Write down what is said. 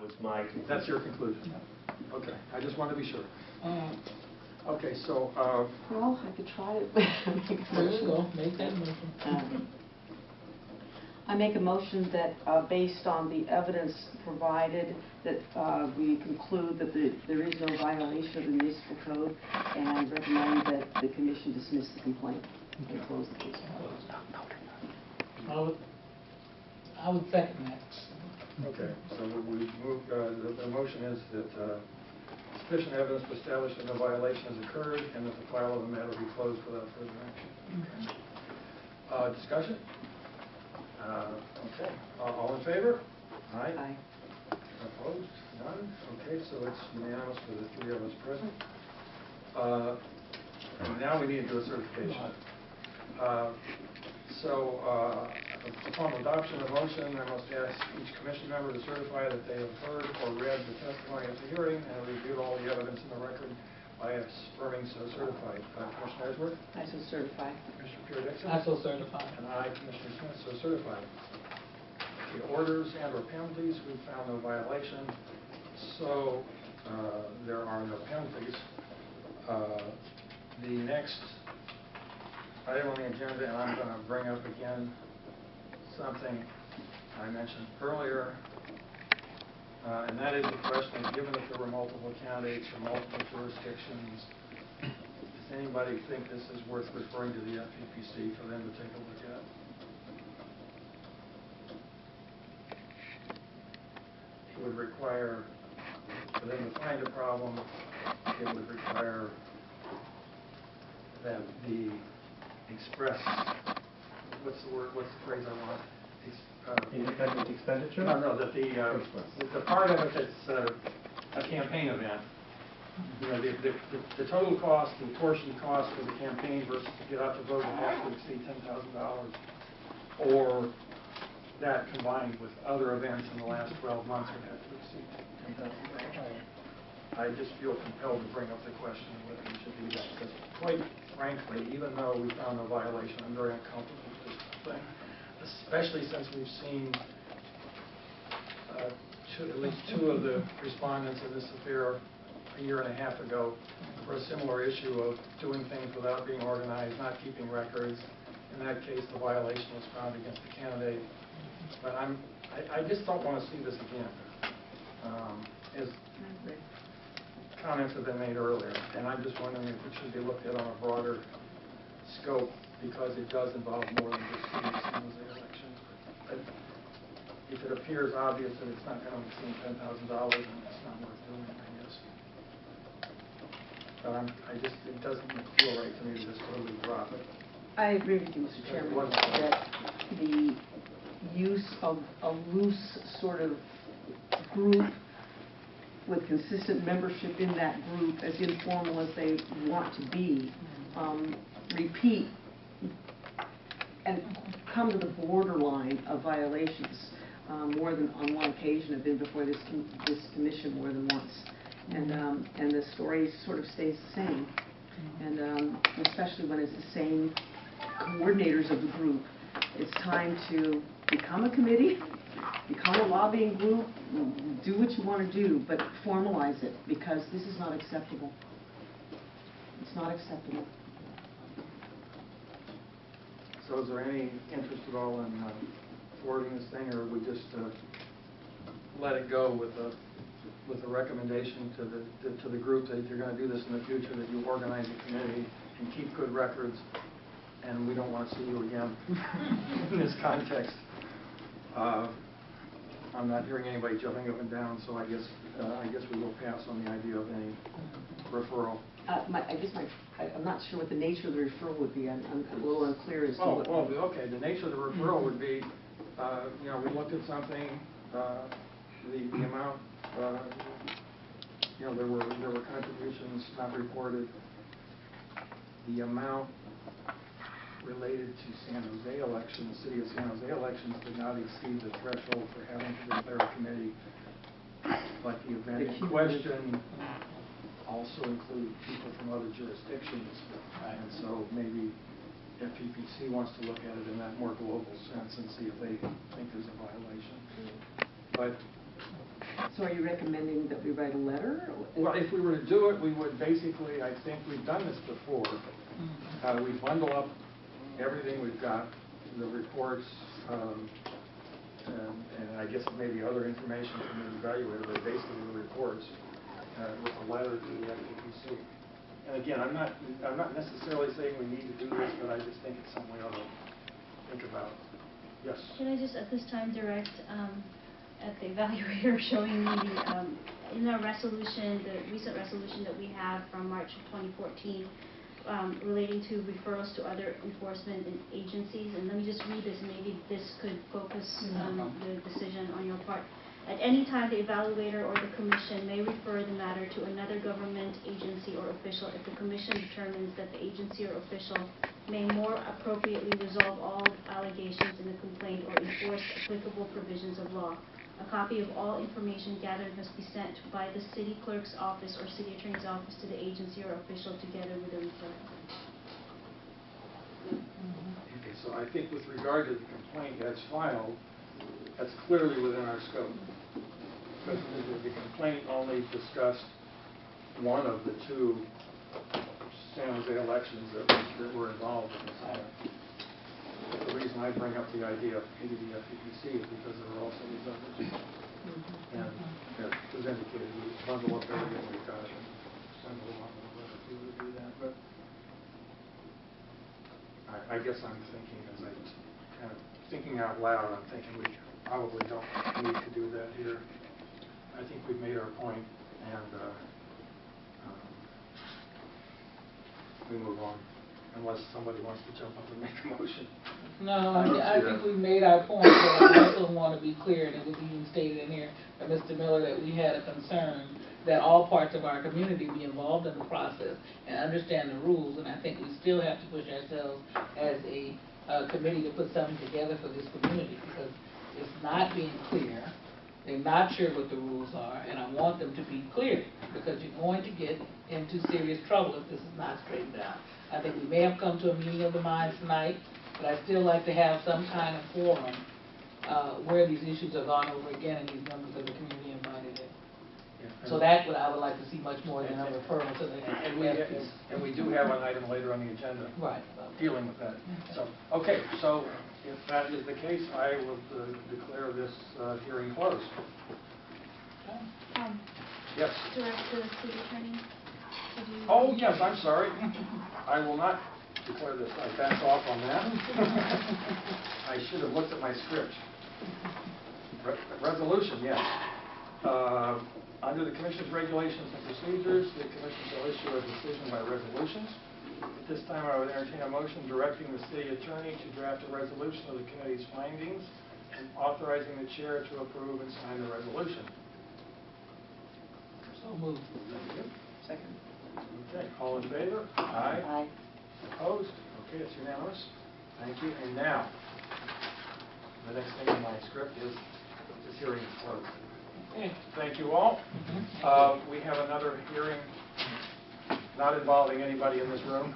was my conclusion. That's your conclusion? Okay, I just want to be sure. Okay, so... well, I could try to make a There you motion. go, make that motion. I make a motion that, based on the evidence provided, that we conclude that there is no violation of the municipal code, and recommend that the commission dismiss the complaint and close the case. I would second that. Okay, so we move, the motion is that sufficient evidence to establish that no violation has occurred and that the file of the matter be closed without further action. Okay. Discussion? Okay. All in favor? Aye. Aye. Opposed? None? Okay, so it's unanimous for the three of us present. Now we need to do a certification. Upon adoption of the motion, I must ask each commission member to certify that they have heard or read the testimony at the hearing and reviewed all the evidence in the record by affirming so certified. Commissioner Edgeworth? I so certify. Commissioner Pierre-Dixon? I so certify. And I, Commissioner Smith, so certified. The orders and or penalties, we found no violation, so there are no penalties. The next item on the agenda, and I'm going to bring up again something I mentioned earlier, and that is the question, given that there were multiple candidates from multiple jurisdictions, does anybody think this is worth referring to the FPPC for them to take a look at? It would require, for them to find a problem, it would require that the express, what's the phrase I want? Independent expenditure? No, that the part of it that's a campaign event, you know, the total cost, the apportioned cost of the campaign versus to get out to vote would have to exceed $10,000, or that combined with other events in the last 12 months would have to exceed $10,000. I just feel compelled to bring up the question of whether we should do that, because quite frankly, even though we found no violation, I'm very uncomfortable with this thing, especially since we've seen at least two of the respondents in this affair a year and a half ago for a similar issue of doing things without being organized, not keeping records. In that case, the violation was found against the candidate. But I just don't want to see this again. As comments have been made earlier, and I'm just wondering if it should be looked at on a broader scope, because it does involve more than just the elections. But if it appears obvious that it's not going to exceed $10,000, then it's not worth doing, I guess. But it doesn't feel right to me to just totally drop it. I agree with you, Mr. Chairman, that the use of a loose sort of group with consistent membership in that group, as informal as they want to be, repeat and come to the borderline of violations more than on one occasion. Have been before this commission more than once, and the story sort of stays the same, and especially when it's the same coordinators of the group. It's time to become a committee, become a lobbying group, do what you want to do, but formalize it, because this is not acceptable. It's not acceptable. So is there any interest at all in thwarting this thing, or we just let it go with a recommendation to the group that if you're going to do this in the future, that you organize a committee and keep good records, and we don't want to see you again in this context. I'm not hearing anybody jumping up and down, so I guess we will pass on the idea of any referral. I'm not sure what the nature of the referral would be. I'm a little unclear as to what. Well, okay. The nature of the referral would be, we looked at something, the amount, there were contributions not reported. The amount related to San Jose election, the city of San Jose elections did not exceed the threshold for having to declare a committee. But the event in question also include people from other jurisdictions, and so maybe FPPC wants to look at it in that more global sense and see if they think there's a violation. But So So are you recommending that we write a letter? Well, if we were to do it, we would basically, I think we've done this before. We bundle up everything we've got, the reports, and I guess maybe other information from the evaluator, but basically the reports, with a letter to the FPPC. And again, I'm not necessarily saying we need to do this, but I just think it's something we ought to think about. Yes? Can I just at this time direct at the evaluator showing me the, in our resolution, the recent resolution that we have from March of 2014, relating to referrals to other enforcement agencies. And let me just read this, maybe this could focus the decision on your part. At any time, the evaluator or the commission may refer the matter to another government agency or official if the commission determines that the agency or official may more appropriately resolve all allegations in the complaint or enforce applicable provisions of law. A copy of all information gathered must be sent by the city clerk's office or city attorney's office to the agency or official together with a referral. Okay, so I think with regard to the complaint that's filed, that's clearly within our scope. But the complaint only discussed one of the two San Jose elections that were involved in this matter. The reason I bring up the idea of maybe the FPPC is because there are also these others. And it was indicated we bundle up everything we've got and send a lot more if we would do that. But I guess I'm thinking, as I was kind of thinking out loud, I'm thinking we probably don't need to do that here. I think we've made our point, and we move on, unless somebody wants to jump up and make a motion. No, I think we've made our point, but I also want to be clear, and it was even stated in here by Mr. Miller, that we had a concern that all parts of our community be involved in the process and understand the rules, and I think we still have to push ourselves as a committee to put something together for this community, because it's not being clear. They're not sure what the rules are, and I want them to be clear, because you're going to get into serious trouble if this is not straightened out. I think we may have come to a meeting of the minds tonight, but I'd still like to have some kind of forum where these issues are gone over again and these members of the community invited in. Yeah, So that would I would like to see much more than a referral to the and we do have an item later on the agenda dealing with that. So, okay, so if that is the case, I will declare this hearing closed. Yes. Direct the city attorney to do. Oh, yes, I'm sorry. I will not declare this. I backed off on that. I should have looked at my script. Resolution, yes. Under the Commission's regulations and procedures, the Commission shall issue a decision by resolutions. At this time, I would entertain a motion directing the city attorney to draft a resolution of the committee's findings and authorizing the chair to approve and sign the resolution. So moved. Second. Okay, all in favor? Aye. Aye. Opposed? Okay, it's unanimous. Thank you. And now, the next thing in my script is this hearing is closed. Okay. Thank you all. We have another hearing not involving anybody in this room.